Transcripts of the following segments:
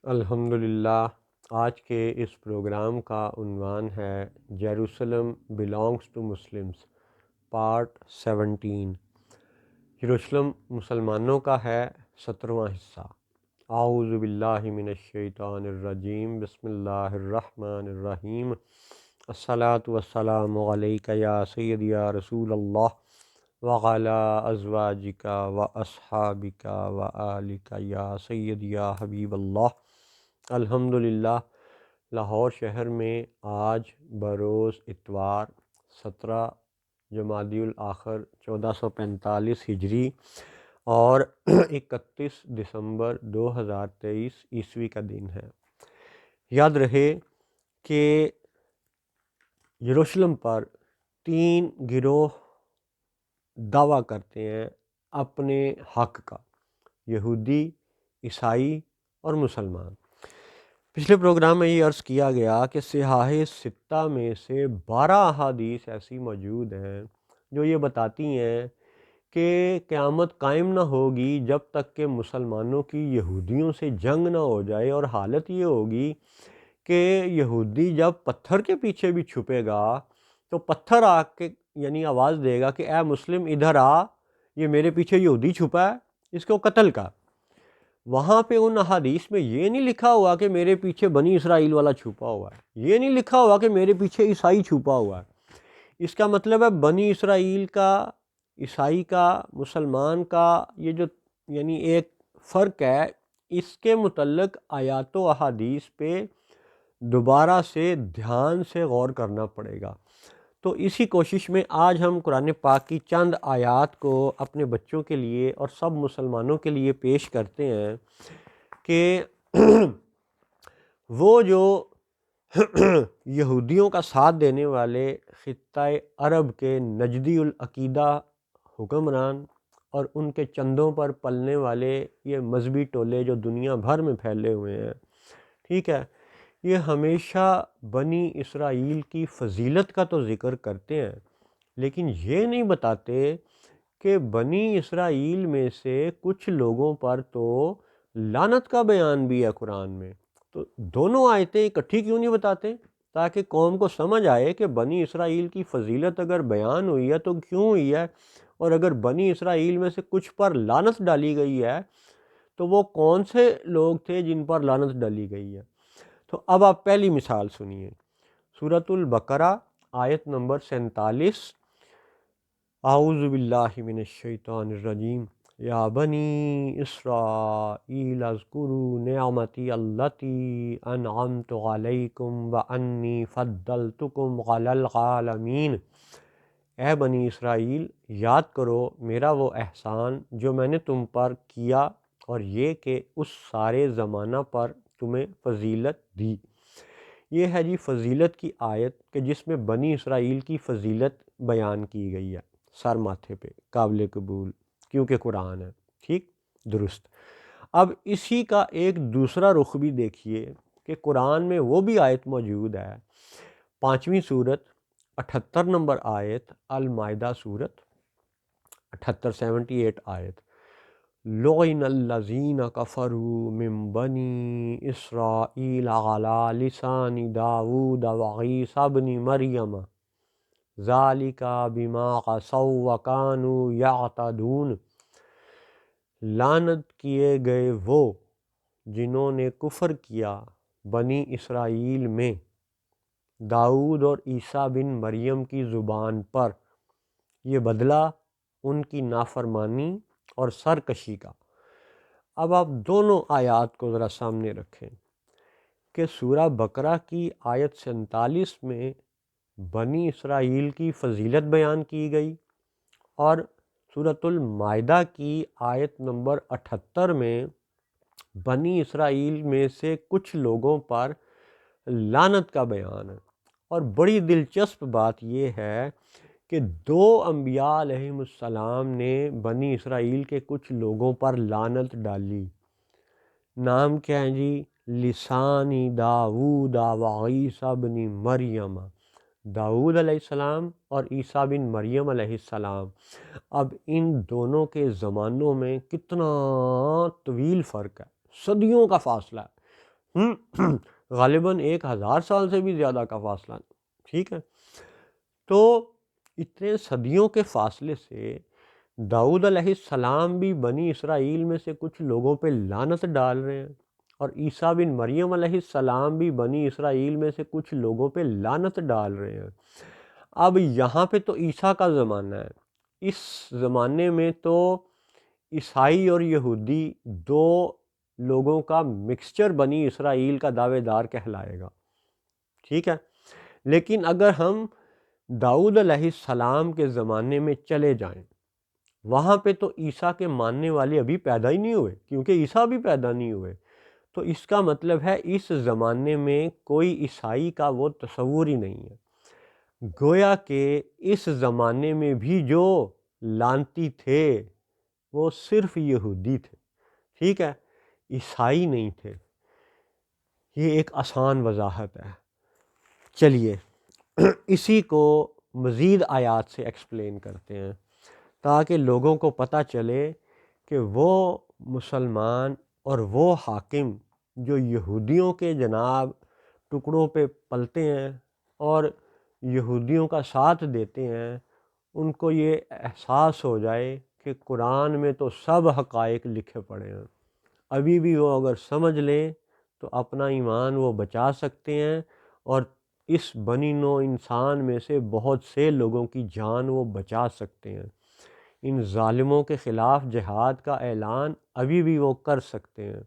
الحمدللہ، آج کے اس پروگرام کا عنوان ہے Jerusalem belongs to Muslims part 17۔ یروشلم مسلمانوں کا ہے 17واں حصہ۔ اعوذ باللہ من الشیطان الرجیم، بسم اللہ الرحمن الرحیم۔ الصلاۃ والسلام علیک یا سیدی یا رسول اللہ وعلی ازواجک و اصحابک و آلک یا سیدی یا حبیب اللہ۔ الحمدللہ، لاہور شہر میں آج بروز اتوار 17 جمادی الاخر 1445 ہجری اور 31 دسمبر 2023 عیسوی کا دن ہے۔ یاد رہے کہ یروشلم پر 3 گروہ دعویٰ کرتے ہیں اپنے حق کا: یہودی، عیسائی اور مسلمان۔ پچھلے پروگرام میں یہ عرض کیا گیا کہ صحاح ستہ میں سے 12 احادیث ایسی موجود ہیں جو یہ بتاتی ہیں کہ قیامت قائم نہ ہوگی جب تک کہ مسلمانوں کی یہودیوں سے جنگ نہ ہو جائے، اور حالت یہ ہوگی کہ یہودی جب پتھر کے پیچھے بھی چھپے گا تو پتھر آ کے آواز دے گا کہ اے مسلم ادھر آ، یہ میرے پیچھے یہودی چھپا ہے، اس کو قتل کا۔ وہاں پہ ان احادیث میں یہ نہیں لکھا ہوا کہ میرے پیچھے بنی اسرائیل والا چھپا ہوا ہے، یہ نہیں لکھا ہوا کہ میرے پیچھے عیسائی چھپا ہوا ہے۔ اس کا مطلب ہے بنی اسرائیل کا، عیسائی کا، مسلمان کا یہ جو ایک فرق ہے، اس کے متعلق آیات و احادیث پہ دوبارہ سے دھیان سے غور کرنا پڑے گا۔ تو اسی کوشش میں آج ہم قرآن پاک کی چند آیات کو اپنے بچوں کے لیے اور سب مسلمانوں کے لیے پیش کرتے ہیں کہ وہ جو یہودیوں کا ساتھ دینے والے خطہ عرب کے نجدی العقیدہ حکمران اور ان کے چندوں پر پلنے والے یہ مذہبی ٹولے جو دنیا بھر میں پھیلے ہوئے ہیں، ٹھیک ہے، یہ ہمیشہ بنی اسرائیل کی فضیلت کا تو ذکر کرتے ہیں، لیکن یہ نہیں بتاتے کہ بنی اسرائیل میں سے کچھ لوگوں پر تو لعنت کا بیان بھی ہے قرآن میں۔ تو دونوں آیتیں اکٹھی کیوں نہیں بتاتے؟ تاکہ قوم کو سمجھ آئے کہ بنی اسرائیل کی فضیلت اگر بیان ہوئی ہے تو کیوں ہوئی ہے، اور اگر بنی اسرائیل میں سے کچھ پر لعنت ڈالی گئی ہے تو وہ کون سے لوگ تھے جن پر لعنت ڈالی گئی ہے۔ تو اب آپ پہلی مثال سنیے، سورۃ البقرہ آیت نمبر 47۔ اعوذ باللہ من الشیطان الرجیم، یا بنی اسرائیل اذکروا نعمتی اللتی انعمت علیکم وانی فضلتکم علی العالمین۔ اے بنی اسرائیل، یاد کرو میرا وہ احسان جو میں نے تم پر کیا، اور یہ کہ اس سارے زمانہ پر تمہیں فضیلت دی۔ یہ ہے جی فضیلت کی آیت کہ جس میں بنی اسرائیل کی فضیلت بیان کی گئی ہے، سر ماتھے پہ، قابل قبول، کیونکہ قرآن ہے، ٹھیک، درست۔ اب اسی کا ایک دوسرا رخ بھی دیکھیے کہ قرآن میں وہ بھی آیت موجود ہے، 5ویں سورت 78 نمبر آیت، المائدہ سورت 78 آیت، لعن الذین کفروا من بنی اسرائیل علی لسان داود وعیسی ابن مریم ذالک بما عصوا وکانوا یعتدون۔ لعنت کیے گئے وہ جنہوں نے کفر کیا بنی اسرائیل میں داؤد اور عیسیٰ بن مریم کی زبان پر، یہ بدلہ ان کی نافرمانی اور سرکشی کا۔ اب آپ دونوں آیات کو ذرا سامنے رکھیں کہ سورہ بقرہ کی آیت 47 میں بنی اسرائیل کی فضیلت بیان کی گئی، اور سورۃ المائدہ کی آیت نمبر 78 میں بنی اسرائیل میں سے کچھ لوگوں پر لعنت کا بیان ہے۔ اور بڑی دلچسپ بات یہ ہے کہ 2 انبیاء علیہم السلام نے بنی اسرائیل کے کچھ لوگوں پر لعنت ڈالی۔ نام کیا ہے جی؟ لسانی داود و عیسی بن مریم، داؤد علیہ السلام اور عیسیٰ بن مریم علیہ السلام۔ اب ان دونوں کے زمانوں میں کتنا طویل فرق ہے، صدیوں کا فاصلہ ہے۔ غالباً 1000 سال سے بھی زیادہ کا فاصلہ، ٹھیک ہے۔ تو اتنے صدیوں کے فاصلے سے داؤد علیہ السلام بھی بنی اسرائیل میں سے کچھ لوگوں پہ لعنت ڈال رہے ہیں، اور عیسیٰ بن مریم علیہ السلام بھی بنی اسرائیل میں سے کچھ لوگوں پہ لعنت ڈال رہے ہیں۔ اب یہاں پہ تو عیسیٰ کا زمانہ ہے، اس زمانے میں تو عیسائی اور یہودی دو لوگوں کا مکسچر بنی اسرائیل کا دعوے دار کہلائے گا، ٹھیک ہے۔ لیکن اگر ہم داؤد علیہ السلام کے زمانے میں چلے جائیں، وہاں پہ تو عیسیٰ کے ماننے والے ابھی پیدا ہی نہیں ہوئے، کیونکہ عیسیٰ بھی پیدا نہیں ہوئے۔ تو اس کا مطلب ہے اس زمانے میں کوئی عیسائی کا وہ تصور ہی نہیں ہے۔ گویا کہ اس زمانے میں بھی جو لعنتی تھے وہ صرف یہودی تھے، ٹھیک ہے، عیسائی نہیں تھے۔ یہ ایک آسان وضاحت ہے۔ چلیے اسی کو مزید آیات سے ایکسپلین کرتے ہیں تاکہ لوگوں کو پتہ چلے کہ وہ مسلمان اور وہ حاکم جو یہودیوں کے جناب ٹکڑوں پہ پلتے ہیں اور یہودیوں کا ساتھ دیتے ہیں، ان کو یہ احساس ہو جائے کہ قرآن میں تو سب حقائق لکھے پڑے ہیں، ابھی بھی وہ اگر سمجھ لیں تو اپنا ایمان وہ بچا سکتے ہیں، اور اس بنی نوع انسان میں سے بہت سے لوگوں کی جان وہ بچا سکتے ہیں۔ ان ظالموں کے خلاف جہاد کا اعلان ابھی بھی وہ کر سکتے ہیں۔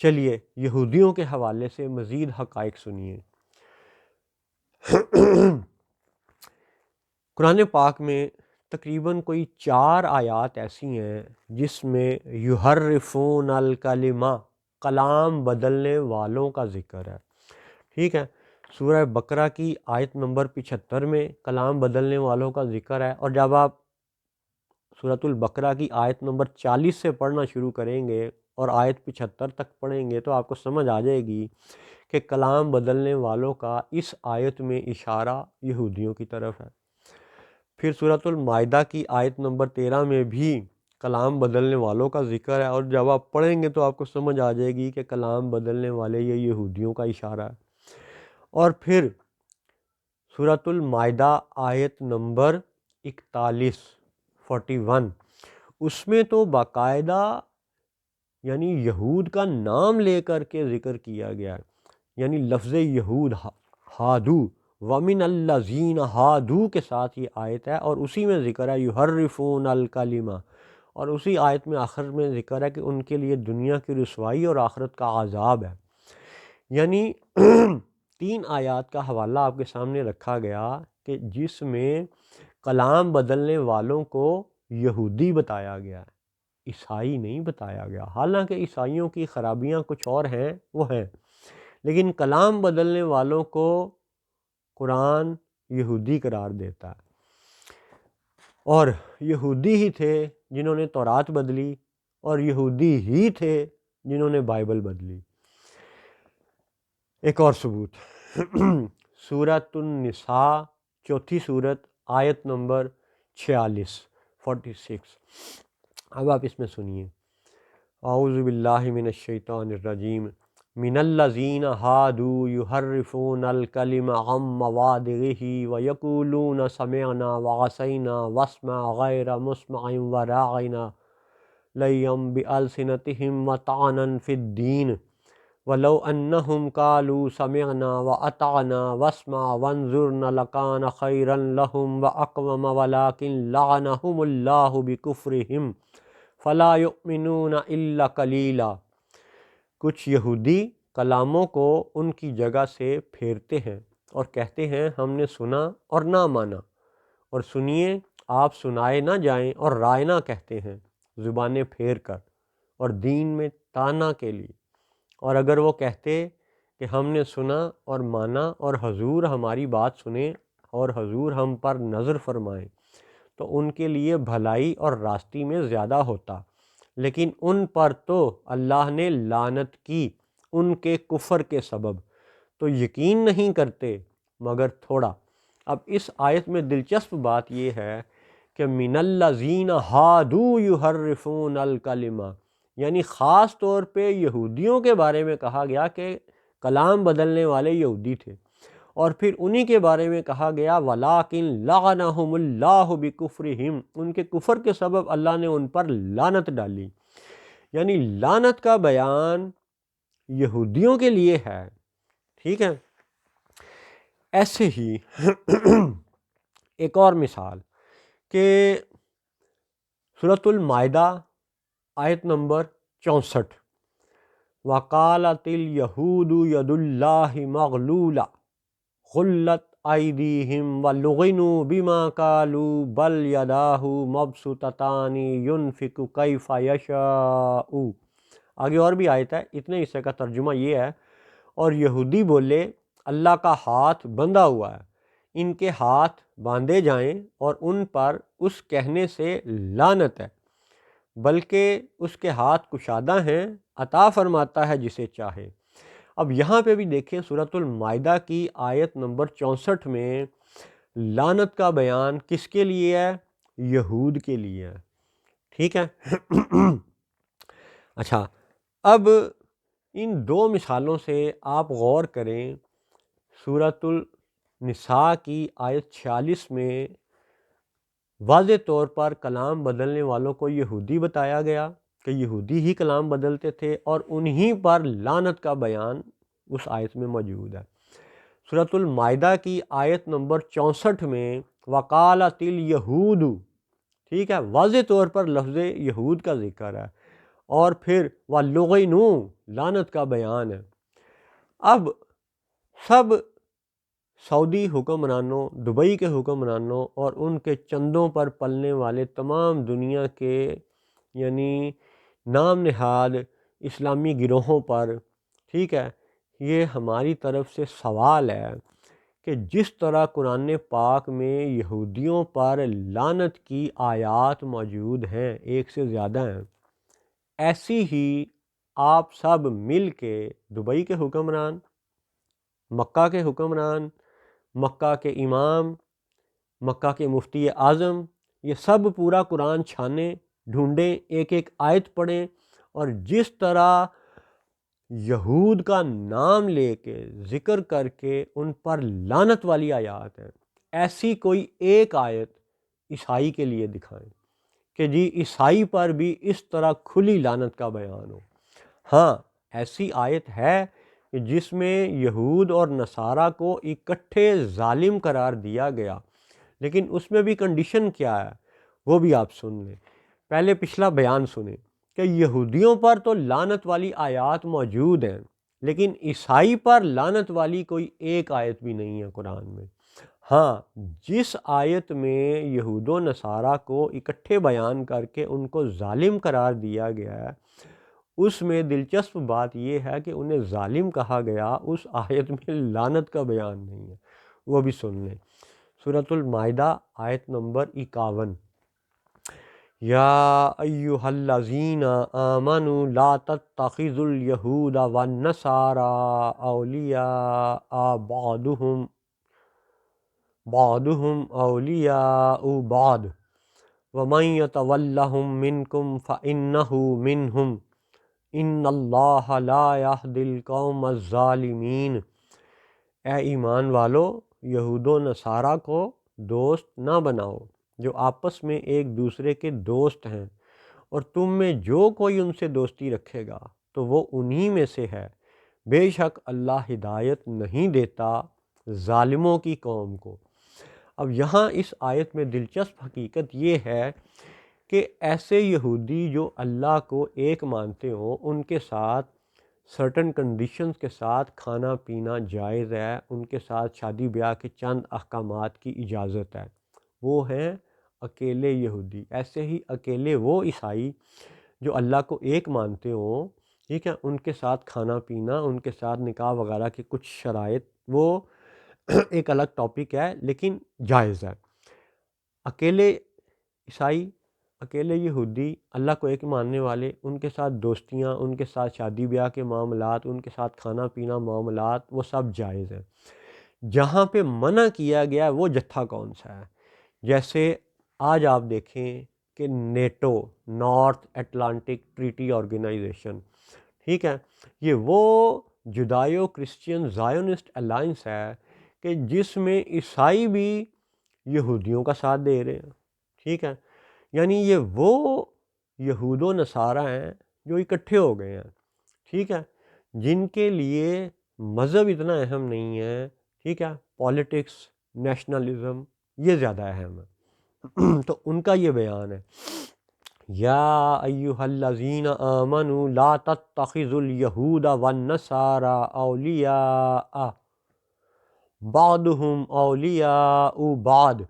چلیے یہودیوں کے حوالے سے مزید حقائق سنیے۔ قرآن پاک میں تقریباً کوئی 4 آیات ایسی ہیں جس میں یحرفون الکلمہ، کلام بدلنے والوں کا ذکر ہے، ٹھیک ہے۔ سورہ بقرہ کی آیت نمبر 75 میں کلام بدلنے والوں کا ذکر ہے، اور جب آپ سورۃ البقرہ کی آیت نمبر 40 سے پڑھنا شروع کریں گے اور آیت 75 تک پڑھیں گے تو آپ کو سمجھ آ جائے گی کہ کلام بدلنے والوں کا اس آیت میں اشارہ یہودیوں کی طرف ہے۔ پھر سورۃ المائدہ کی آیت نمبر 13 میں بھی کلام بدلنے والوں کا ذکر ہے، اور جب آپ پڑھیں گے تو آپ کو سمجھ آ جائے گی کہ کلام بدلنے والے یہ یہودیوں کا اشارہ ہے۔ اور پھر سورۃ المائدہ آیت نمبر 41 اس میں تو باقاعدہ یعنی یہود کا نام لے کر کے ذکر کیا گیا ہے، یعنی لفظ یہود ہادو ومن الذین ہادو کے ساتھ یہ آیت ہے، اور اسی میں ذکر ہے یحرفون الکلمہ، اور اسی آیت میں آخر میں ذکر ہے کہ ان کے لیے دنیا کی رسوائی اور آخرت کا عذاب ہے۔ یعنی 3 آیات کا حوالہ آپ کے سامنے رکھا گیا کہ جس میں کلام بدلنے والوں کو یہودی بتایا گیا ہے، عیسائی نہیں بتایا گیا۔ حالانکہ عیسائیوں کی خرابیاں کچھ اور ہیں، وہ ہیں، لیکن کلام بدلنے والوں کو قرآن یہودی قرار دیتا ہے، اور یہودی ہی تھے جنہوں نے تورات بدلی، اور یہودی ہی تھے جنہوں نے بائبل بدلی۔ ایک اور ثبوت سورۃ النساء 4 سورت آیت نمبر 46۔ اب آپ اس میں سنیے، اعوذ باللہ من الشیطان الرجیم، من الذین ہادوا یحرفون الکلم عن مواضعہ ویقولون سمعنا وعصینا واسمع غیر مسمع وراعنا لیًا بألسنتہم وطعنا فی الدین ولو انہم قالوا سمعنا واطعنا واسمع وانظرنا لکان خیرا لہم واقوم ولکن لعنہم اللہ بکفرہم فلا یؤمنون الا قلیلا۔ کچھ یہودی کلاموں کو ان کی جگہ سے پھیرتے ہیں اور کہتے ہیں ہم نے سنا اور نہ مانا، اور سنیے آپ سنائے نہ جائیں، اور رائے نہ کہتے ہیں زبانیں پھیر کر اور دین میں تانا کے لیے۔ اور اگر وہ کہتے کہ ہم نے سنا اور مانا اور حضور ہماری بات سنیں اور حضور ہم پر نظر فرمائیں تو ان کے لیے بھلائی اور راستی میں زیادہ ہوتا، لیکن ان پر تو اللہ نے لعنت کی ان کے کفر کے سبب، تو یقین نہیں کرتے مگر تھوڑا۔ اب اس آیت میں دلچسپ بات یہ ہے کہ من الذین ہادوا یحرفون الکلمہ، یعنی خاص طور پہ یہودیوں کے بارے میں کہا گیا کہ کلام بدلنے والے یہودی تھے، اور پھر انہی کے بارے میں کہا گیا وَلَٰكِن لَعَنَهُمُ اللَّهُ بِكُفْرِهِمْ، ان کے کفر کے سبب اللہ نے ان پر لعنت ڈالی۔ یعنی لعنت کا بیان یہودیوں کے لیے ہے، ٹھیک ہے۔ ایسے ہی ایک اور مثال کہ سورۃ المائدہ آیت نمبر 64، وَقَالَتِ الْيَهُودُ يَدُ اللَّهِ مَغْلُولَةٌ غُلَّتْ أَيْدِيهِمْ وَلُعِنُوا بِمَا قَالُوا بَلْ يَدَاهُ مَبْسُوطَتَانِ يُنْفِقُ كَيْفَ يَشَاءُ۔ آگے اور بھی آیت ہے، اتنے حصے کا ترجمہ یہ ہے، اور یہودی بولے اللہ کا ہاتھ بندھا ہوا ہے، ان کے ہاتھ باندھے جائیں اور ان پر اس کہنے سے لعنت ہے، بلکہ اس کے ہاتھ کشادہ ہیں، عطا فرماتا ہے جسے چاہے۔ اب یہاں پہ بھی دیکھیں سورۃ المائدہ کی آیت نمبر 64 میں لعنت کا بیان کس کے لیے ہے؟ یہود کے لیے ہے، ٹھیک ہے۔ اچھا، اب ان دو مثالوں سے آپ غور کریں۔ سورۃ النساء کی آیت 46 میں واضح طور پر کلام بدلنے والوں کو یہودی بتایا گیا کہ یہودی ہی کلام بدلتے تھے، اور انہی پر لعنت کا بیان اس آیت میں موجود ہے۔ سورۃ المائدہ کی آیت نمبر 64 میں وَقَالَتِ الْيَهُودُ، ٹھیک ہے، واضح طور پر لفظ یہود کا ذکر ہے، اور پھر وَلُعِنُوا، لعنت کا بیان ہے۔ اب سب سعودی حکمرانوں، دبئی کے حکمرانوں اور ان کے چندوں پر پلنے والے تمام دنیا کے یعنی نام نہاد اسلامی گروہوں پر، ٹھیک ہے، یہ ہماری طرف سے سوال ہے کہ جس طرح قرآن پاک میں یہودیوں پر لعنت کی آیات موجود ہیں، ایک سے زیادہ ہیں، ایسی ہی آپ سب مل کے دبئی کے حکمران، مکہ کے حکمران، مکہ کے امام، مکہ کے مفتی اعظم، یہ سب پورا قرآن چھانیں، ڈھونڈیں، ایک ایک آیت پڑھیں، اور جس طرح یہود کا نام لے کے ذکر کر کے ان پر لعنت والی آیات ہیں، ایسی کوئی ایک آیت عیسائی کے لیے دکھائیں کہ جی عیسائی پر بھی اس طرح کھلی لعنت کا بیان ہو۔ ہاں، ایسی آیت ہے کہ جس میں یہود اور نصارہ کو اکٹھے ظالم قرار دیا گیا، لیکن اس میں بھی کنڈیشن کیا ہے وہ بھی آپ سن لیں۔ پہلے پچھلا بیان سنیں کہ یہودیوں پر تو لعنت والی آیات موجود ہیں، لیکن عیسائی پر لعنت والی کوئی ایک آیت بھی نہیں ہے قرآن میں۔ ہاں، جس آیت میں یہود و نصارہ کو اکٹھے بیان کر کے ان کو ظالم قرار دیا گیا ہے، اس میں دلچسپ بات یہ ہے کہ انہیں ظالم کہا گیا، اس آیت میں لعنت کا بیان نہیں ہے، وہ بھی سن لیں۔ سورۃ المائدہ آیت نمبر 51، یا ایہا الذین آمنوا لا تتخذوا الیہود والنصارى اولیاء بعضهم اولیاء بعض ومن یتولہم منکم فإنہ منہم ان اللہ لا یہدی القوم الظالمین۔ اے ایمان والو، یہود و نصارہ کو دوست نہ بناؤ جو آپس میں ایک دوسرے کے دوست ہیں، اور تم میں جو کوئی ان سے دوستی رکھے گا تو وہ انہی میں سے ہے، بے شک اللہ ہدایت نہیں دیتا ظالموں کی قوم کو۔ اب یہاں اس آیت میں دلچسپ حقیقت یہ ہے کہ ایسے یہودی جو اللہ کو ایک مانتے ہوں، ان کے ساتھ سرٹن کنڈیشنز کے ساتھ کھانا پینا جائز ہے، ان کے ساتھ شادی بیاہ کے چند احکامات کی اجازت ہے، وہ ہیں اکیلے یہودی۔ ایسے ہی اکیلے وہ عیسائی جو اللہ کو ایک مانتے ہوں، ٹھیک ہے، ان کے ساتھ کھانا پینا، ان کے ساتھ نکاح وغیرہ کے کچھ شرائط، وہ ایک الگ ٹاپک ہے لیکن جائز ہے۔ اکیلے عیسائی، اکیلے یہودی، اللہ کو ایک ماننے والے، ان کے ساتھ دوستیاں، ان کے ساتھ شادی بیاہ کے معاملات، ان کے ساتھ کھانا پینا معاملات، وہ سب جائز ہیں۔ جہاں پہ منع کیا گیا ہے وہ جتھا کون سا ہے؟ جیسے آج آپ دیکھیں کہ NATO, North Atlantic Treaty Organization, ٹھیک ہے، یہ وہ جدائیو کرسچین زائونسٹ الائنس ہے کہ جس میں عیسائی بھی یہودیوں کا ساتھ دے رہے ہیں، ٹھیک ہے، یعنی یہ وہ یہود و نصارہ ہیں جو اکٹھے ہو گئے ہیں، ٹھیک ہے، جن کے لیے مذہب اتنا اہم نہیں ہے، ٹھیک ہے، پالیٹکس، نیشنلزم یہ زیادہ اہم ہے۔ تو ان کا یہ بیان ہے، یا ایہا الذین آمنوا لا تتخذوا الیہود والنصارى اولیاء بعضهم اولیاء بعض،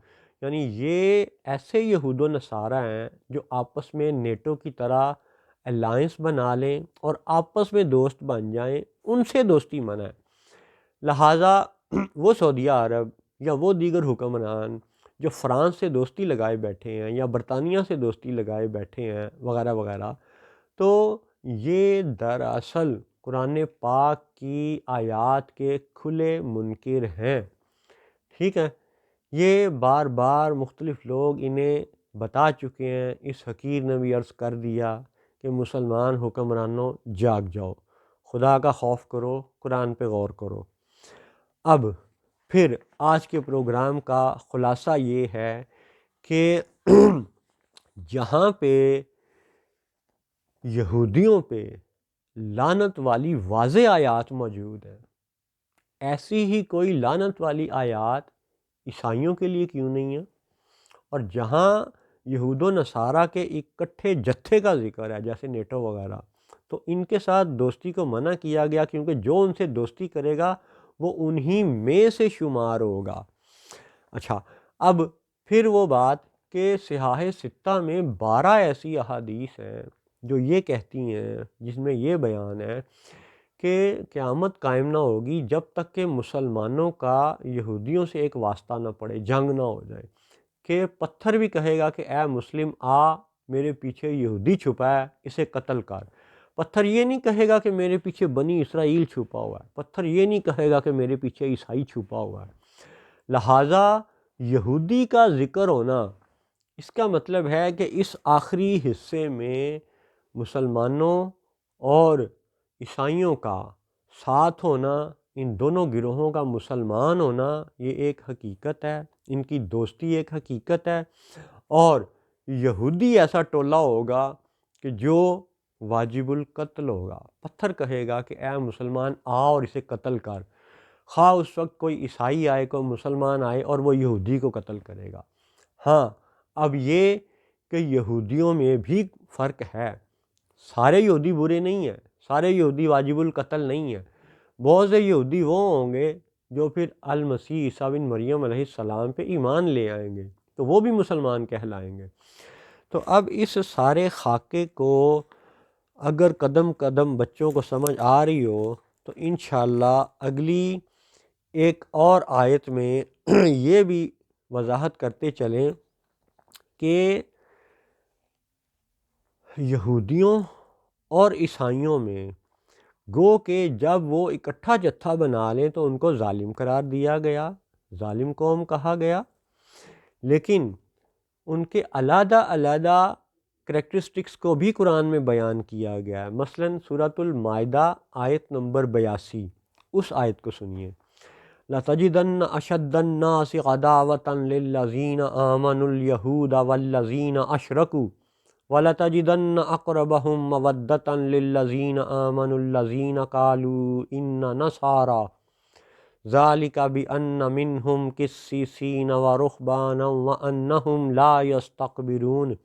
یعنی یہ ایسے یہود و نصارہ ہیں جو آپس میں نیٹو کی طرح الائنس بنا لیں اور آپس میں دوست بن جائیں، ان سے دوستی منع ہے۔ لہٰذا وہ سعودیہ عرب یا وہ دیگر حکمران جو فرانس سے دوستی لگائے بیٹھے ہیں یا برطانیہ سے دوستی لگائے بیٹھے ہیں وغیرہ وغیرہ، تو یہ دراصل قرآن پاک کی آیات کے کھلے منکر ہیں، ٹھیک ہے، یہ بار بار مختلف لوگ انہیں بتا چکے ہیں۔ اس حقیر نے بھی عرض کر دیا کہ مسلمان حکمرانوں جاگ جاؤ، خدا کا خوف کرو، قرآن پہ غور کرو۔ اب پھر آج کے پروگرام کا خلاصہ یہ ہے کہ جہاں پہ یہودیوں پہ لعنت والی واضح آیات موجود ہیں، ایسی ہی کوئی لعنت والی آیات عیسائیوں کے لیے کیوں نہیں ہے؟ اور جہاں یہود و نصارہ کے اکٹھے جتھے کا ذکر ہے جیسے نیٹو وغیرہ، تو ان کے ساتھ دوستی کو منع کیا گیا، کیونکہ جو ان سے دوستی کرے گا وہ انہی میں سے شمار ہوگا۔ اچھا، اب پھر وہ بات کہ صحاح ستہ میں 12 ایسی احادیث ہیں جو یہ کہتی ہیں، جس میں یہ بیان ہے کہ قیامت قائم نہ ہوگی جب تک کہ مسلمانوں کا یہودیوں سے ایک واسطہ نہ پڑے، جنگ نہ ہو جائے، کہ پتھر بھی کہے گا کہ اے مسلم آ، میرے پیچھے یہودی چھپا ہے، اسے قتل کر۔ پتھر یہ نہیں کہے گا کہ میرے پیچھے بنی اسرائیل چھپا ہوا ہے، پتھر یہ نہیں کہے گا کہ میرے پیچھے عیسائی چھپا ہوا ہے۔ لہٰذا یہودی کا ذکر ہونا، اس کا مطلب ہے کہ اس آخری حصے میں مسلمانوں اور عیسائیوں کا ساتھ ہونا، ان دونوں گروہوں کا مسلمان ہونا، یہ ایک حقیقت ہے، ان کی دوستی ایک حقیقت ہے، اور یہودی ایسا ٹولہ ہوگا کہ جو واجب القتل ہوگا، پتھر کہے گا کہ اے مسلمان آ اور اسے قتل کر، خواہ اس وقت کوئی عیسائی آئے، کوئی مسلمان آئے اور وہ یہودی کو قتل کرے گا۔ ہاں، اب یہ کہ یہودیوں میں بھی فرق ہے، سارے یہودی برے نہیں ہیں، سارے یہودی واجب القتل نہیں ہیں، بہت سے یہودی وہ ہوں گے جو پھر المسیح عیسیٰ بن مریم علیہ السلام پہ ایمان لے آئیں گے، تو وہ بھی مسلمان کہلائیں گے۔ تو اب اس سارے خاکے کو اگر قدم قدم بچوں کو سمجھ آ رہی ہو تو انشاءاللہ اگلی ایک اور آیت میں یہ بھی وضاحت کرتے چلیں کہ یہودیوں اور عیسائیوں میں گو کہ جب وہ اکٹھا جتھا بنا لیں تو ان کو ظالم قرار دیا گیا، ظالم قوم کہا گیا، لیکن ان کے علیحدہ علیحدہ کریکٹرسٹکس کو بھی قرآن میں بیان کیا گیا ہے۔ مثلاً سورۃ المائدہ آیت نمبر 82، اس آیت کو سنیے، لَتَجِدَنَّ أَشَدَّ النَّاسِ عَدَاوَةً لِلَّذِينَ آمَنُوا الْيَهُودَ وَالَّذِينَ أَشْرَكُوا وَلَتَجِدَنَّ أَقْرَبَهُم مَّوَدَّةً لِلَّذِينَ آمَنُوا الَّذِينَ قَالُوا إِنَّا نَصَارَىٰ ذَلِكَ بِأَنَّ مِنْهُمْ قِسِّيسِينَ وَرُهْبَانًا وَأَنَّهُمْ لَا يَسْتَكْبِرُونَ،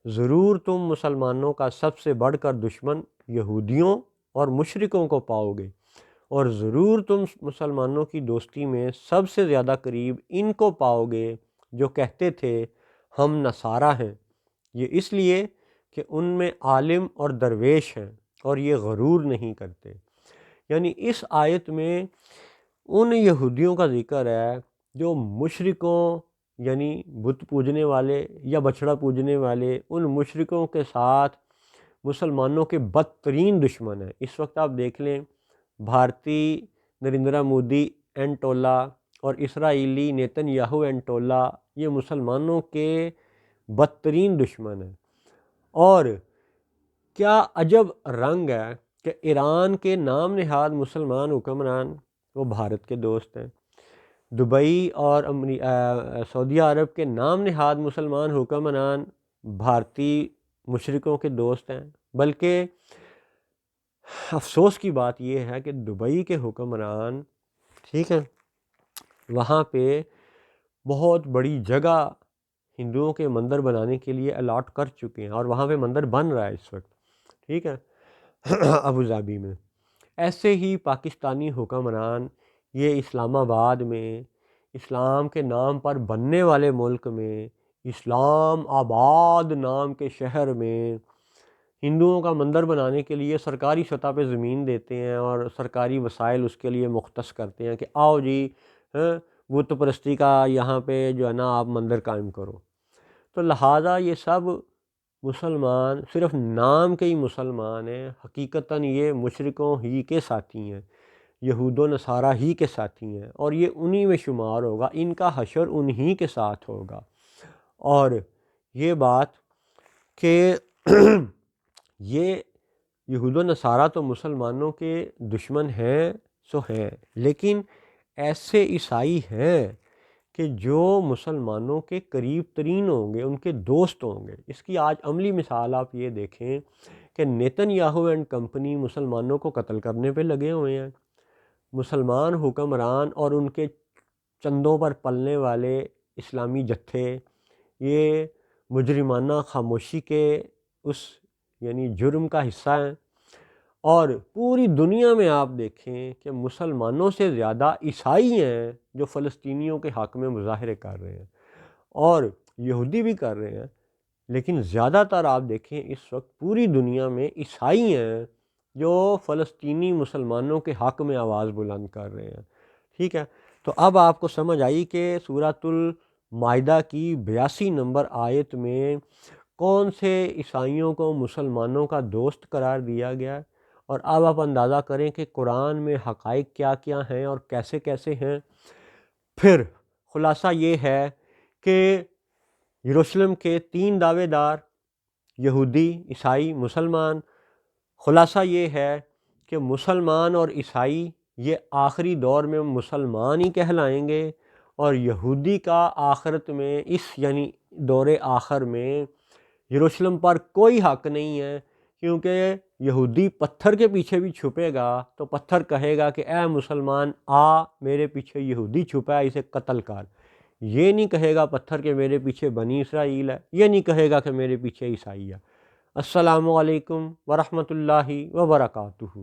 ضرور تم مسلمانوں کا سب سے بڑھ کر دشمن یہودیوں اور مشرکوں کو پاؤ گے، اور ضرور تم مسلمانوں کی دوستی میں سب سے زیادہ قریب ان کو پاؤ گے جو کہتے تھے ہم نصارہ ہیں، یہ اس لیے کہ ان میں عالم اور درویش ہیں اور یہ غرور نہیں کرتے۔ یعنی اس آیت میں ان یہودیوں کا ذکر ہے جو مشرکوں، یعنی بت پوجنے والے یا بچھڑا پوجنے والے، ان مشرکوں کے ساتھ مسلمانوں کے بدترین دشمن ہیں۔ اس وقت آپ دیکھ لیں بھارتی نریندرا مودی اینڈ ٹولہ اور اسرائیلی نیتن یاہو اینڈ ٹولہ، یہ مسلمانوں کے بدترین دشمن ہے۔ اور کیا عجب رنگ ہے کہ ایران کے نام نہاد مسلمان حکمران وہ بھارت کے دوست ہیں، دبئی اور سعودیہ عرب کے نام نہاد مسلمان حکمران بھارتی مشرکوں کے دوست ہیں۔ بلکہ افسوس کی بات یہ ہے کہ دبئی کے حکمران، ٹھیک ہے، وہاں پہ بہت بڑی جگہ ہندوؤں کے مندر بنانے کے لیے الاٹ کر چکے ہیں، اور وہاں پہ مندر بن رہا ہے اس وقت، ٹھیک ہے، ابوظہبی میں۔ ایسے ہی پاکستانی حکمران یہ اسلام آباد میں، اسلام کے نام پر بننے والے ملک میں، اسلام آباد نام کے شہر میں ہندوؤں کا مندر بنانے کے لیے سرکاری سطح پہ زمین دیتے ہیں اور سرکاری وسائل اس کے لیے مختص کرتے ہیں کہ آؤ جی بت پرستی کا یہاں پہ جو ہے نا آپ مندر قائم کرو۔ تو لہٰذا یہ سب مسلمان صرف نام کے ہی مسلمان ہیں، حقیقتاً یہ مشرکوں ہی کے ساتھی ہیں، یہود و نصارہ ہی کے ساتھی ہیں، اور یہ انہی میں شمار ہوگا، ان کا حشر انہی کے ساتھ ہوگا۔ اور یہ بات کہ یہ یہود و نصارہ تو مسلمانوں کے دشمن ہیں سو ہیں، لیکن ایسے عیسائی ہیں کہ جو مسلمانوں کے قریب ترین ہوں گے، ان کے دوست ہوں گے۔ اس کی آج عملی مثال آپ یہ دیکھیں کہ نیتن یاہو اینڈ کمپنی مسلمانوں کو قتل کرنے پہ لگے ہوئے ہیں۔ مسلمان حکمران اور ان کے چندوں پر پلنے والے اسلامی جتھے یہ مجرمانہ خاموشی کے اس یعنی جرم کا حصہ ہیں، اور پوری دنیا میں آپ دیکھیں کہ مسلمانوں سے زیادہ عیسائی ہیں جو فلسطینیوں کے حق میں مظاہرے کر رہے ہیں، اور یہودی بھی کر رہے ہیں، لیکن زیادہ تر آپ دیکھیں اس وقت پوری دنیا میں عیسائی ہیں جو فلسطینی مسلمانوں کے حق میں آواز بلند کر رہے ہیں، ٹھیک ہے۔ تو اب آپ کو سمجھ آئی کہ سورۃ المائدہ کی 82 نمبر آیت میں کون سے عیسائیوں کو مسلمانوں کا دوست قرار دیا گیا ہے، اور اب آپ اندازہ کریں کہ قرآن میں حقائق کیا کیا ہیں اور کیسے کیسے ہیں۔ پھر خلاصہ یہ ہے کہ یروشلم کے 3 دعوے دار، یہودی، عیسائی، مسلمان، خلاصہ یہ ہے کہ مسلمان اور عیسائی یہ آخری دور میں مسلمان ہی کہلائیں گے، اور یہودی کا آخرت میں اس یعنی دور آخر میں یروشلم پر کوئی حق نہیں ہے، کیونکہ یہودی پتھر کے پیچھے بھی چھپے گا تو پتھر کہے گا کہ اے مسلمان آ، میرے پیچھے یہودی چھپا ہے، اسے قتل کر۔ یہ نہیں کہے گا پتھر کہ میرے پیچھے بنی اسرائیل ہے، یہ نہیں کہے گا کہ میرے پیچھے عیسائی ہے۔ السلام علیکم ورحمۃ اللہ وبرکاتہ۔